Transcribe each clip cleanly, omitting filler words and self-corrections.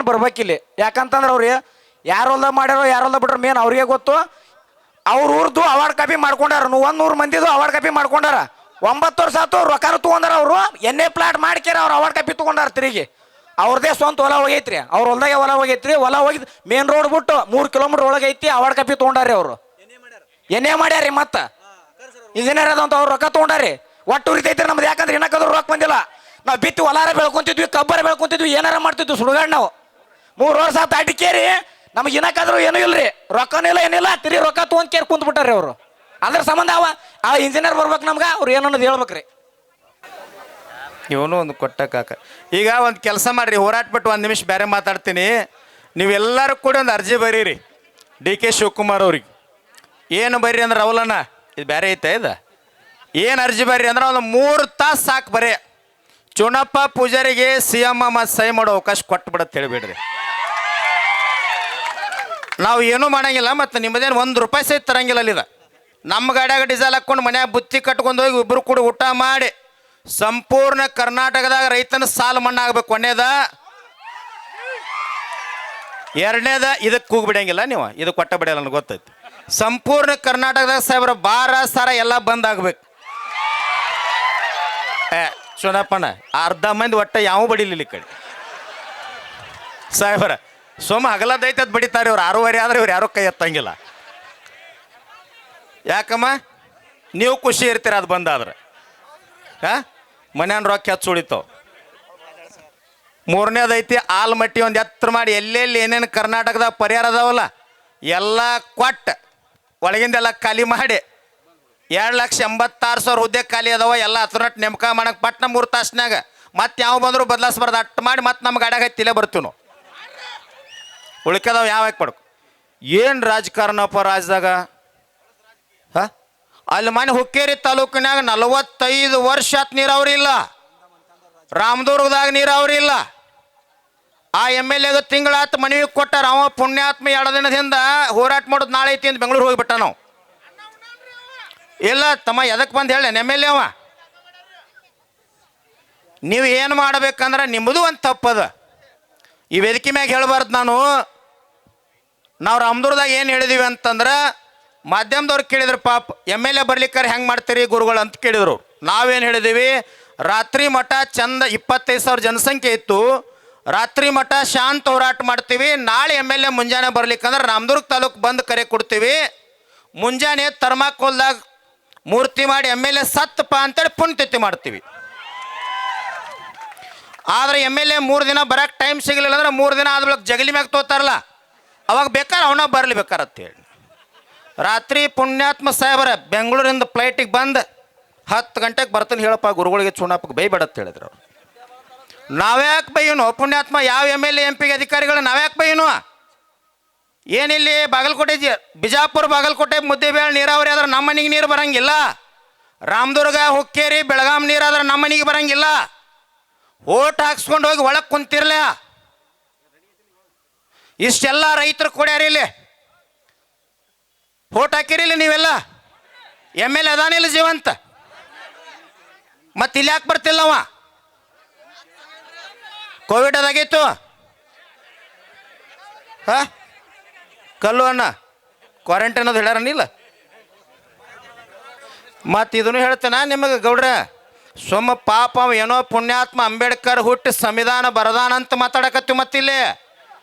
ಬರ್ಬೇಕಿಲ್ಲಿ. ಯಾಕಂತಂದ್ರೆ ಅವ್ರು ಯಾರು ಹೊಲ್ದಾಗ ಮಾಡ್ಯಾರೋ ಯಾರು ಹೊಲ್ದಾಗ ಬಿಟ್ರೆ ಮೇನ್ ಅವ್ರಿಗೆ ಗೊತ್ತು. ಅವ್ರ ಊರ್ದು ಅವಾರ್ಡ್ ಕಾಪಿ ಮಾಡ್ಕೊಂಡಾರ. 100 ಮಂದಿದು ಅವಾರ್ಡ್ ಕಾಪಿ ಮಾಡ್ಕೊಂಡಾರ. 9 ವರ್ಷ ಆತು ರೊಕ್ಕ ತಗೊಂಡಾರ. ಅವರು ಎನ್ನೇ ಪ್ಲಾಟ್ ಮಾಡ್ಕ್ಯಾರ ಅವ್ರು ಅವಾರ್ಡ್ ಕಾಪಿ ತಗೊಂಡಾರ. ತಿರುಗಿ ಅವ್ರದೇ ಸ್ವಂತ ಹೊಲ ಹೋಗೈತ್ರಿ. ಅವ್ರ ಹೊಲ್ದಾಗೆ ಹೊಲ ಹೋಗೈತ್ರಿ. ಹೊಲ ಹೋಗಿದ್ ಮೇನ್ ರೋಡ್ ಬಿಟ್ಟು 3 ಕಿಲೋಮೀಟರ್ ಒಳಗೆ ಐತಿ. ಅವಾರ್ಡ್ ಕಾಪಿ ತಗೊಂಡಾರಿ. ಅವರು ಎನ್ನೇ ಮಾಡ್ಯಾರಿ. ಮತ್ತ ಇಂಜಿನಿಯರ್ ಅದಂತ ಅವ್ರು ರೊಕ್ಕ ತಗೊಂಡಾರಿ. ಒಟ್ಟು ಉರಿತೈತ್ರಿ ನಮ್ದು. ಯಾಕಂದ್ರೆ ಇನ್ನಕ್ಕಾದ್ರೂ ರೊಕ್ಕ ಬಂದಿಲ್ಲ. ನಾವು ಬಿತ್ತು ಹೊಲಾರ ಬೆಳ್ಕೊಂತಿದ್ವಿ, ಕಬ್ಬರ ಬೆಳ್ಕೊಂತಿದ್ವಿ, ಏನಾರ ಮಾಡ್ತಿದ್ವಿ ಸುಡುಗಾಡ್. ನಾವು 3 ವರ್ಷ ಆತ ಅಡಿಕೇರಿ. ನಮ್ಗೆ ಇನ್ನಕ್ಕಾದ್ರೂ ಏನೂ ಇಲ್ರಿ. ರೊಕ್ಕನೂ ಇಲ್ಲ ಏನಿಲ್ಲ. ತಿರಿ ರೊಕ್ಕ ತೊಗೊಂಡ್ ಕೇರ್ ಕುಂತ್ ಬಿಟ್ಟಾರಿ ಅವರು. ಅದ್ರ ಸಂಬಂಧ ಆ ಇಂಜಿನಿಯರ್ ಬರ್ಬೇಕು ನಮ್ಗೆ. ಅವ್ರು ಏನನ್ನೋದು ಹೇಳ್ಬೇಕ್ರಿ. ಇವನು ಒಂದು ಕೊಟ್ಟ ಕಾಕ. ಈಗ ಒಂದು ಕೆಲಸ ಮಾಡಿರಿ, ಹೋರಾಟ ಬಿಟ್ಟು 1 ನಿಮಿಷ ಬೇರೆ ಮಾತಾಡ್ತೀನಿ. ನೀವೆಲ್ಲರೂ ಕೂಡ ಒಂದು ಅರ್ಜಿ ಬರೀರಿ DK ಶಿವಕುಮಾರ್ ಅವ್ರಿಗೆ. ಏನು ಬರ್ರಿ ಅಂದ್ರೆ ಅವಲನ್ನ ಇದು ಬೇರೆ ಐತೆ. ಇದು ಏನು ಅರ್ಜಿ ಬರ್ರಿ ಅಂದ್ರೆ ಒಂದು 3 ತಾಸು ಸಾಕು. ಬರೀ ಚುನಪ್ಪ ಪೂಜಾರಿಗೆ CM ಮತ್ತು ಸಹಿ ಮಾಡೋ ಅವಕಾಶ ಕೊಟ್ಟು ಬಿಡತ್ತೆ ಹೇಳಿಬಿಡ್ರಿ. ನಾವು ಏನೂ ಮಾಡಂಗಿಲ್ಲ. ಮತ್ತು ನಿಮ್ಮದೇನು 1 ರೂಪಾಯಿ ಸಹಿತ ತರಂಗಿಲ್ಲ. ಅಲ್ಲಿದ ನಮ್ಮ ಗಾಡಿಯಾಗ ಡೀಸೆಲ್ ಹಾಕ್ಕೊಂಡು ಮನ್ಯಾಗ ಬುತ್ತಿ ಕಟ್ಕೊಂಡು ಹೋಗಿ ಇಬ್ಬರು ಕೂಡ ಊಟ ಮಾಡಿ ಸಂಪೂರ್ಣ ಕರ್ನಾಟಕದಾಗ ರೈತನ ಸಾಲ ಮಣ್ಣಾಗಬೇಕು. ಎರಡನೇದ ಇದಕ್ಕೆ ಕೂಗ್ಬಿಡಂಗಿಲ್ಲ ನೀವು. ಇದು ಕೊಟ್ಟ ಬಿಡಲ್ಲ ನನಗೆ ಗೊತ್ತೈತಿ. ಸಂಪೂರ್ಣ ಕರ್ನಾಟಕದಾಗ ಸಾಹೇಬ್ರ ಬಾರ ಸಾರ ಎಲ್ಲ ಬಂದ್ ಆಗ್ಬೇಕು. ಚುನಪ್ಪಣ್ಣ ಅರ್ಧ ಮಂದಿ ಒಟ್ಟ ಯಾವ ಬಡಿಲಿಲ್ಲ ಈ ಕಡೆ ಸಾಹೇಬ್ರ. ಸೋಮ ಹಗಲದೈತದ್ ಬಡಿತಾರೆ ಇವ್ರು. 6:30 ಆದ್ರೆ ಇವ್ರು ಯಾರೋ ಕೈ ಎತ್ತಂಗಿಲ್ಲ. ಯಾಕಮ್ಮ ನೀವು ಖುಷಿ ಇರ್ತೀರ ಅದು ಬಂದಾದ್ರೆ. ಮನ್ಯಾನ ರೊಕ್ಕ ಹೆಚ್ಚು ಉಳಿತಾವ. 3ನೇದೈತಿ ಆಲ್ಮಟ್ಟಿ. ಒಂದು ಎತ್ತರ ಮಾಡಿ ಎಲ್ಲೆಲ್ಲಿ ಏನೇನು ಕರ್ನಾಟಕದಾಗ ಪರಿಹಾರ ಅದಾವಲ್ಲ ಎಲ್ಲ ಕೊಟ್ಟು ಒಳಗಿಂದೆಲ್ಲ ಖಾಲಿ ಮಾಡಿ 2,86,000 ಹುದ್ದೆ ಖಾಲಿ ಅದಾವ. ಎಲ್ಲ ಹತ್ರನಟ್ಟು ನೇಮಕ ಮಾಡಕ್ಕೆ ಪಟ್ನ 3 ತಾಸ್ನಾಗ ಮತ್ತೆ ಯಾವ ಬಂದರೂ ಬದಲಾಯಿಸ್ಬಾರ್ದು. ಅಟ್ಟು ಮಾಡಿ ಮತ್ತೆ ನಮ್ಮ ಗಾಡಿಯಾಗ ತಿಲೇ ಬರ್ತೀವಿ ನಾವು. ಉಳ್ಕದವ ಯಾವಾಗ ಪಡ್ಕು. ಏನು ರಾಜಕಾರಣಪ್ಪ ರಾಜ್ಯದಾಗ. ಅಲ್ಲಿ ಮನೆ ಹುಕ್ಕೇರಿ ತಾಲೂಕಿನಾಗ 45 ವರ್ಷ ಆತ್ ನೀರಾವರಿ ಇಲ್ಲ. ರಾಮದುರ್ಗದಾಗ ನೀರಾವರಿ ಇಲ್ಲ. ಆ MLAಗೆ ತಿಂಗಳಾತು ಮನವಿ ಕೊಟ್ಟಾರ. ಅವ ಪುಣ್ಯಾತ್ಮ 2 ದಿನದಿಂದ ಹೋರಾಟ ಮಾಡೋದು ನಾಳೆ ಐತಿ ಅಂತ ಬೆಂಗಳೂರು ಹೋಗಿಬಿಟ್ಟ. ನಾವು ಇಲ್ಲ ತಮ್ಮ ಎದಕ್ಕೆ ಬಂದು ಹೇಳ MLA ಅವ. ನೀವು ಏನು ಮಾಡಬೇಕಂದ್ರೆ ನಿಮ್ಮದು ಒಂದು ತಪ್ಪದ. ಈ ವೇದಿಕೆ ಮ್ಯಾಗ ಹೇಳಬಾರ್ದು ನಾನು. ನಾವು ರಾಮದುರ್ಗದಾಗ ಏನು ಹೇಳಿದೀವಿ ಅಂತಂದ್ರೆ ಮಾಧ್ಯಮದವ್ರು ಕೇಳಿದ್ರು ಪಾಪ MLA ಬರ್ಲಿಕ್ಕಾರೆ ಹೆಂಗೆ ಮಾಡ್ತೀರಿ ಗುರುಗಳು ಅಂತ ಕೇಳಿದ್ರು. ನಾವೇನು ಹೇಳಿದೀವಿ, ರಾತ್ರಿ ಮಠ ಚಂದ 25,000 ಜನಸಂಖ್ಯೆ ಇತ್ತು. ರಾತ್ರಿ ಮಠ ಶಾಂತ ಹೋರಾಟ ಮಾಡ್ತೀವಿ. ನಾಳೆ MLA ಮುಂಜಾನೆ ಬರ್ಲಿಕ್ಕಂದ್ರೆ ರಾಮದುರ್ಗ ತಾಲೂಕು ಬಂದು ಕರೆ ಕೊಡ್ತೀವಿ. ಮುಂಜಾನೆ ಥರ್ಮಾಕೋಲ್ದಾಗ ಮೂರ್ತಿ ಮಾಡಿ MLA ಸತ್ತಪ್ಪ ಅಂತೇಳಿ ಪುಣ್ಯತಿಥಿ ಮಾಡ್ತೀವಿ. ಆದರೆ MLA 3 ದಿನ ಬರೋಕ್ಕೆ ಟೈಮ್ ಸಿಗಲಿಲ್ಲ ಅಂದ್ರೆ 3 ದಿನ ಆದ ಬಳಿಕ ಜಗಲಿ ಮ್ಯಾಗ ತೋತಾರಲ್ಲ ಅವಾಗ ಬೇಕಾದ್ರೆ ಅವನ ಬರಲಿ ಬೇಕಾರತ್ತೇಳಿ ರಾತ್ರಿ ಪುಣ್ಯಾತ್ಮ ಸಾಹೇಬರ ಬೆಂಗಳೂರಿಂದ ಫ್ಲೈಟಿಗೆ ಬಂದು 10 ಗಂಟೆಗೆ ಬರ್ತಾನೆ ಹೇಳಪ್ಪ ಗುರುಗಳಿಗೆ ಚುನಾಪಕ್ಕೆ ಬೈಬೇಡತ್ತೆ ಹೇಳಿದ್ರು ಅವ್ರು. ನಾವ್ಯಾಕೆ ಬೈಯನು ಪುಣ್ಯಾತ್ಮ? ಯಾವ MLA MP ಅಧಿಕಾರಿಗಳು ನಾವ್ಯಾಕೆ ಬೈಯನು? ಏನಿಲ್ಲಿ ಬಾಗಲಕೋಟೆ ಬಿಜಾಪುರ ಬಾಗಲಕೋಟೆ ಮುದ್ದೇಬೇಳೆ ನೀರಾವರಿ ಆದ್ರೆ ನಮ್ಮ ಮನೆಗೆ ನೀರು ಬರಂಗಿಲ್ಲ. ರಾಮದುರ್ಗ ಹುಕ್ಕೇರಿ ಬೆಳಗಾಂ ನೀರಾದ್ರೆ ನಮ್ಮ ಮನೆಗೆ ಬರಂಗಿಲ್ಲ. ಓಟ್ ಹಾಕ್ಸ್ಕೊಂಡು ಹೋಗಿ ಒಳಗೆ ಕುಂತಿರ್ಲ. ಇಷ್ಟೆಲ್ಲ ರೈತರು ಕೊಡ್ಯಾರಿ. ಇಲ್ಲಿ ಓಟ್ ಹಾಕಿರಿಲ್ಲ ನೀವೆಲ್ಲ. MLA ಅದಾನಿಲ್ಲ ಜೀವಂತ. ಮತ್ತೆ ಇಲ್ಲಿ ಯಾಕೆ ಬರ್ತಿಲ್ಲವ? ಕೋವಿಡ್ ಅದಾಗಿತ್ತು. ಕಲ್ಲು ಅಣ್ಣ ಕ್ವಾರಂಟೈನ್ ಅನ್ನೋದು ಹೇಳ್ಯಾರನಿಲ್ಲ. ಮತ್ತು ಇದನ್ನು ಹೇಳ್ತೇನೆ ನಿಮಗೆ ಗೌಡ್ರ. ಸೊಮ್ಮ ಪಾಪ ಏನೋ ಪುಣ್ಯಾತ್ಮ ಅಂಬೇಡ್ಕರ್ ಹುಟ್ಟಿ ಸಂವಿಧಾನ ಬರದಾನ ಅಂತ ಮಾತಾಡಕತ್ತೀವಿ. ಮತ್ತಿಲ್ಲಿ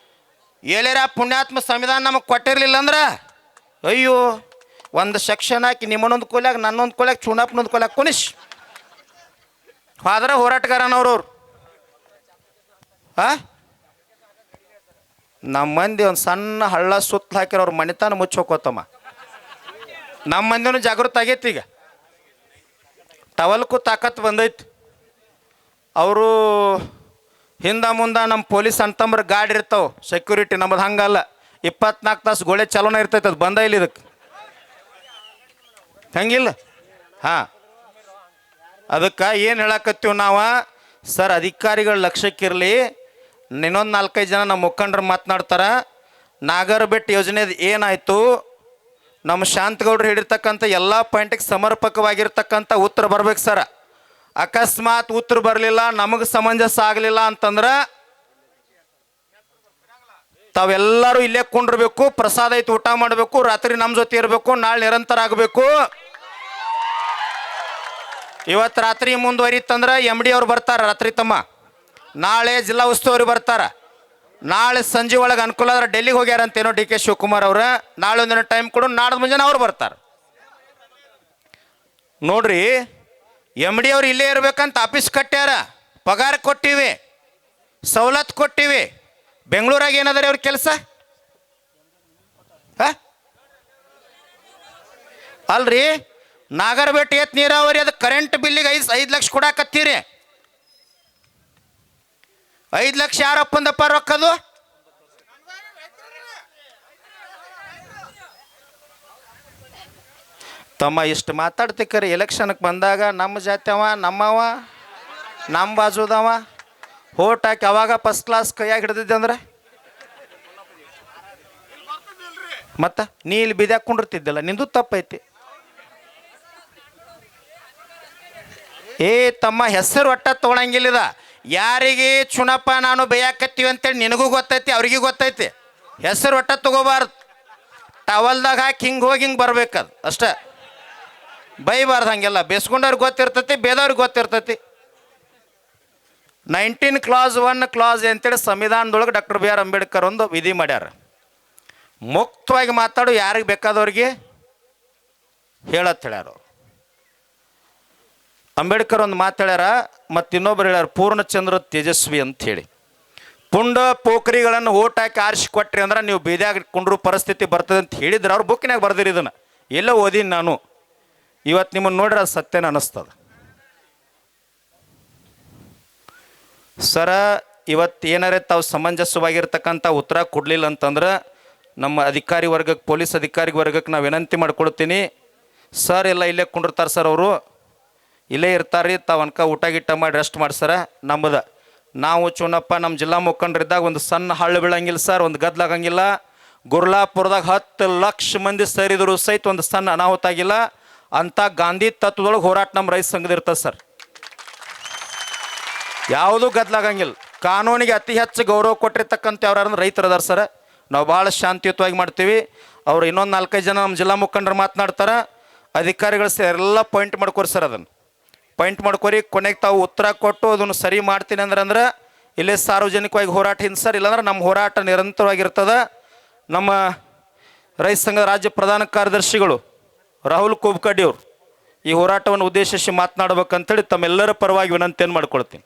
ಎಲ್ಲರ ಪುಣ್ಯಾತ್ಮ ಸಂವಿಧಾನ ನಮಗೆ ಕೊಟ್ಟಿರಲಿಲ್ಲ ಅಂದ್ರೆ ಅಯ್ಯೋ ಒಂದು ಸೆಕ್ಷನ್ ಹಾಕಿ ನಿಮ್ಮನ್ನೊಂದು ಕೊಲ್ಯಾಗ ನನ್ನೊಂದು ಕೊಲ್ಯಾಗ ಚುನಾಪ್ನೊಂದು ಕೊಲ್ಯಾಗ ಕುನಿಶ್ ಆದ್ರೆ ಹೋರಾಟಗಾರನವ್ರು. ನಮ್ಮ ಮಂದಿ ಒಂದು ಸಣ್ಣ ಹಳ್ಳ ಸುತ್ತ ಹಾಕಿರೋ ಅವ್ರ ಮನೆತಾನ ಮುಚ್ಚೋಕೋತಮ್ಮ. ನಮ್ಮ ಮಂದಿನೂ ಜಾಗೃತ ಆಗೈತಿ. ಈಗ ಟವಲ್ಕು ತಾಕತ್ತು ಬಂದೈತಿ. ಅವರು ಹಿಂದೆ ಮುಂದೆ ನಮ್ಮ ಪೊಲೀಸ್ ಅಂತಂಬ್ರ ಗಾಡಿ ಇರ್ತಾವೆ ಸೆಕ್ಯೂರಿಟಿ. ನಮ್ಮದು ಹಂಗಲ್ಲ, 24 ತಾಸು ಗೋಳೆ ಚಾಲೋನ ಇರ್ತೈತೆ. ಅದು ಬಂದ ಇಲ್ಲ ಇದಕ್ಕೆ ಹಂಗಿಲ್ಲ. ಅದಕ್ಕೆ ಏನು ಹೇಳಕತ್ತೀವಿ ನಾವು ಸರ್, ಅಧಿಕಾರಿಗಳ ಲಕ್ಷ್ಯಕ್ಕಿರಲಿ. ಇನ್ನೊಂದು 4-5 ಜನ ನಮ್ಮ ಮುಖಂಡರು ಮಾತನಾಡ್ತಾರೆ. ನಾಗರ ಬೆಟ್ಟ ಯೋಜನೆದು ಏನಾಯಿತು, ನಮ್ಮ ಶಾಂತಗೌಡರು ಹೇಳಿರ್ತಕ್ಕಂಥ ಎಲ್ಲ ಪಾಯಿಂಟಿಗೆ ಸಮರ್ಪಕವಾಗಿರ್ತಕ್ಕಂಥ ಉತ್ತರ ಬರ್ಬೇಕು ಸರ್. ಅಕಸ್ಮಾತ್ ಉತ್ತರ ಬರಲಿಲ್ಲ, ನಮಗೆ ಸಮಂಜಸ ಆಗಲಿಲ್ಲ ಅಂತಂದ್ರೆ ತಾವೆಲ್ಲರೂ ಇಲ್ಲೇ ಕುಂಡಿರ್ಬೇಕು, ಪ್ರಸಾದ ಐತಿ ಊಟ ಮಾಡಬೇಕು, ರಾತ್ರಿ ನಮ್ಮ ಜೊತೆ ಇರಬೇಕು, ನಾಳೆ ನಿರಂತರ ಆಗಬೇಕು. ಇವತ್ತು ರಾತ್ರಿ ಮುಂದುವರಿತಂದ್ರೆ MD ಅವ್ರು ಬರ್ತಾರೆ ರಾತ್ರಿ ತಮ್ಮ, ನಾಳೆ ಜಿಲ್ಲಾ ಉಸ್ತುವಾರಿ ಬರ್ತಾರೆ, ನಾಳೆ ಸಂಜೆ ಒಳಗೆ ಅನುಕೂಲ ಆದ್ರೆ ಡೆಲ್ಲಿಗೆ ಹೋಗ್ಯಾರಂತೇನೋ DK ಶಿವಕುಮಾರ್ ಅವ್ರ, ನಾಳೆ ಒಂದಿನ ಟೈಮ್ ಕೊಡು, ನಾಡ್ದು ಮುಂಜಾನೆ ಅವ್ರು ಬರ್ತಾರೆ. ನೋಡ್ರಿ, MD ಅವ್ರು ಇಲ್ಲೇ ಇರ್ಬೇಕಂತ ಆಫೀಸ್ ಕಟ್ಟ್ಯಾರ, ಪಗಾರ ಕೊಟ್ಟಿವಿ, ಸವಲತ್ತು ಕೊಟ್ಟಿವಿ. ಬೆಂಗಳೂರಾಗ ಏನದ ಅವ್ರ ಕೆಲಸ? ಅಲ್ರಿ, ನಾಗರಬೆಟ್ಟ ಏತ್ ನೀರಾವರಿ ಅದು ಕರೆಂಟ್ ಬಿಲ್ಲಿಗೆ 5 ಲಕ್ಷ ಕೊಡಾಕತ್ತೀರಿ. 5 ಲಕ್ಷ ಯಾರಪ್ಪಂದಪ್ಪ ರೊಕ್ಕದು? ತಮ್ಮ ಇಷ್ಟು ಮಾತಾಡ್ತಿಕ್ಕರಿ, ಎಲೆಕ್ಷನ್ಗೆ ಬಂದಾಗ ನಮ್ಮ ಜಾತಿಯವ, ನಮ್ಮವ, ನಮ್ಮ ಬಾಜುದವ ಹೋಟ್ ಹಾಕಿ ಅವಾಗ ಫಸ್ಟ್ ಕ್ಲಾಸ್ ಕೈಯಾಗಿ ಹಿಡ್ದಿದ್ದೆ ಅಂದ್ರೆ ಮತ್ತೆ ನೀ ಇಲ್ಲಿ ಬಿದ್ಯಾಕೊಂಡಿರ್ತಿದ್ದಲ್ಲ, ನಿಂದು ತಪ್ಪೈತಿ. ತಮ್ಮ ಹೆಸರು ಒಟ್ಟ ತೊಗೊಳಂಗಿಲ್ಲದ, ಯಾರಿಗೆ ಚುನಪ್ಪ ನಾನು ಬೇಯಾಕತ್ತೀವಿ ಅಂತೇಳಿ ನಿನಗೂ ಗೊತ್ತೈತಿ, ಅವ್ರಿಗೂ ಗೊತ್ತೈತಿ. ಹೆಸರು ಒಟ್ಟ ತಗೋಬಾರ್ದು, ಟವಲ್ದಾಗ ಹಾಕಿ ಹಿಂಗೆ ಹೋಗಿ ಹಿಂಗೆ ಬರ್ಬೇಕದು ಅಷ್ಟೇ, ಬೈಬಾರ್ದು. ಹಂಗೆಲ್ಲ ಬೇಸ್ಕೊಂಡವ್ರಿಗೆ ಗೊತ್ತಿರ್ತೈತಿ, ಬೇದವ್ರಿಗೆ ಗೊತ್ತಿರ್ತೈತಿ. 19 ಕ್ಲಾಸ್ 1 ಕ್ಲಾಸ್ ಅಂತೇಳಿ ಸಂವಿಧಾನದೊಳಗೆ ಡಾಕ್ಟರ್ BR ಅಂಬೇಡ್ಕರ್ ಒಂದು ವಿಧಿ ಮಾಡ್ಯಾರ. ಮುಕ್ತವಾಗಿ ಮಾತಾಡು, ಯಾರಿಗೆ ಬೇಕಾದವ್ರಿಗೆ ಹೇಳತ್ ಹೇಳ್ಯಾರ. ಅಂಬೇಡ್ಕರ್ ಒಂದು ಮಾತು ಹೇಳ್ಯಾರ, ಮತ್ತು ಇನ್ನೊಬ್ರು ಹೇಳ್ಯಾರ ಪೂರ್ಣಚಂದ್ರ ತೇಜಸ್ವಿ ಅಂತ ಹೇಳಿ. ಪುಂಡ ಪೋಖರಿಗಳನ್ನು ಓಟ್ ಹಾಕಿ ಆರಿಸಿ ಕೊಟ್ರಿ ಅಂದ್ರೆ ನೀವು ಬೀದ್ಯಾಗ ಕುಂಡ್ರು ಪರಿಸ್ಥಿತಿ ಬರ್ತದೆ ಅಂತ ಹೇಳಿದ್ರು. ಅವ್ರು ಬುಕ್ಕಿನಾಗ ಬರ್ದಿರಿ, ಇದನ್ನು ಎಲ್ಲ ಓದೀನಿ ನಾನು. ಇವತ್ತು ನಿಮ್ಮನ್ನು ನೋಡ್ರೆ ಅದು ಸತ್ಯನ ಅನ್ನಿಸ್ತದ. ಸರ, ಇವತ್ತು ಏನಾರೇ ತಾವು ಸಮಂಜಸವಾಗಿರ್ತಕ್ಕಂಥ ಉತ್ತರ ಕೊಡಲಿಲ್ಲ ಅಂತಂದ್ರೆ ನಮ್ಮ ಅಧಿಕಾರಿ ವರ್ಗಕ್ಕೆ, ಪೊಲೀಸ್ ಅಧಿಕಾರಿ ವರ್ಗಕ್ಕೆ ನಾವು ವಿನಂತಿ ಮಾಡ್ಕೊಳ್ತೀನಿ. ಸರ್ ಎಲ್ಲ ಇಲ್ಲೇ ಕುಂಡಿರ್ತಾರೆ ಸರ್, ಅವರು ಇಲ್ಲೇ ಇರ್ತಾರೆ ರೀ, ತಾವು ಅನ್ಕ ಊಟ ಗಿಟ್ಟ ಮಾಡಿ ರೆಸ್ಟ್ ಮಾಡ್ಸರ. ನಮ್ಮದು ನಾವು ಚುನಪ್ಪ ನಮ್ಮ ಜಿಲ್ಲಾ ಮುಖಂಡರಿದ್ದಾಗ ಒಂದು ಸಣ್ಣ ಹಳ್ಳು ಬೀಳಂಗಿಲ್ಲ ಸರ್, ಒಂದು ಗದ್ಲಾಗಂಗಿಲ್ಲ. ಗುರ್ಲಾಪುರದಾಗ 10 ಲಕ್ಷ ಮಂದಿ ಸೇರಿದ್ರು ಸಹಿತ ಒಂದು ಸಣ್ಣ ಅನಾಹುತ ಆಗಿಲ್ಲ. ಅಂಥ ಗಾಂಧಿ ತತ್ವದೊಳಗೆ ಹೋರಾಟ ನಮ್ಮ ರೈತ ಸಂಘದ ಇರ್ತದೆ ಸರ್. ಯಾವುದೂ ಗದ್ಲಾಗಂಗಿಲ್ಲ. ಕಾನೂನಿಗೆ ಅತಿ ಹೆಚ್ಚು ಗೌರವ ಕೊಟ್ಟಿರ್ತಕ್ಕಂಥ ಯಾರು ರೈತರು ಅದಾರ ಸರ್. ನಾವು ಭಾಳ ಶಾಂತಿಯುತವಾಗಿ ಮಾಡ್ತೀವಿ. ಅವರು ಇನ್ನೊಂದು 4-5 ಜನ ನಮ್ಮ ಜಿಲ್ಲಾ ಮುಖಂಡರು ಮಾತನಾಡ್ತಾರೆ. ಅಧಿಕಾರಿಗಳು ಎಲ್ಲ ಪಾಯಿಂಟ್ ಮಾಡ್ಕೊರಿ ಸರ್, ಅದನ್ನು ಪಾಯಿಂಟ್ ಮಾಡ್ಕೊರಿ. ಕೊನೆಗೆ ತಾವು ಉತ್ತರ ಕೊಟ್ಟು ಅದನ್ನು ಸರಿ ಮಾಡ್ತೀನಿ ಅಂದ್ರೆ ಇಲ್ಲೇ ಸಾರ್ವಜನಿಕವಾಗಿ ಹೋರಾಟ ಹಿಂದೆ ಸರ್, ಇಲ್ಲಾಂದ್ರೆ ನಮ್ಮ ಹೋರಾಟ ನಿರಂತರವಾಗಿರ್ತದೆ. ನಮ್ಮ ರೈತ ಸಂಘದ ರಾಜ್ಯ ಪ್ರಧಾನ ಕಾರ್ಯದರ್ಶಿಗಳು ರಾಹುಲ್ ಕೋಬ್ಕಡ್ಡಿ ಅವರು ಈ ಹೋರಾಟವನ್ನು ಉದ್ದೇಶಿಸಿ ಮಾತನಾಡ್ಬೇಕಂತೇಳಿ ತಮ್ಮೆಲ್ಲರ ಪರವಾಗಿ ವಿನಂತಿಯನ್ನು ಮಾಡ್ಕೊಳ್ತೀನಿ.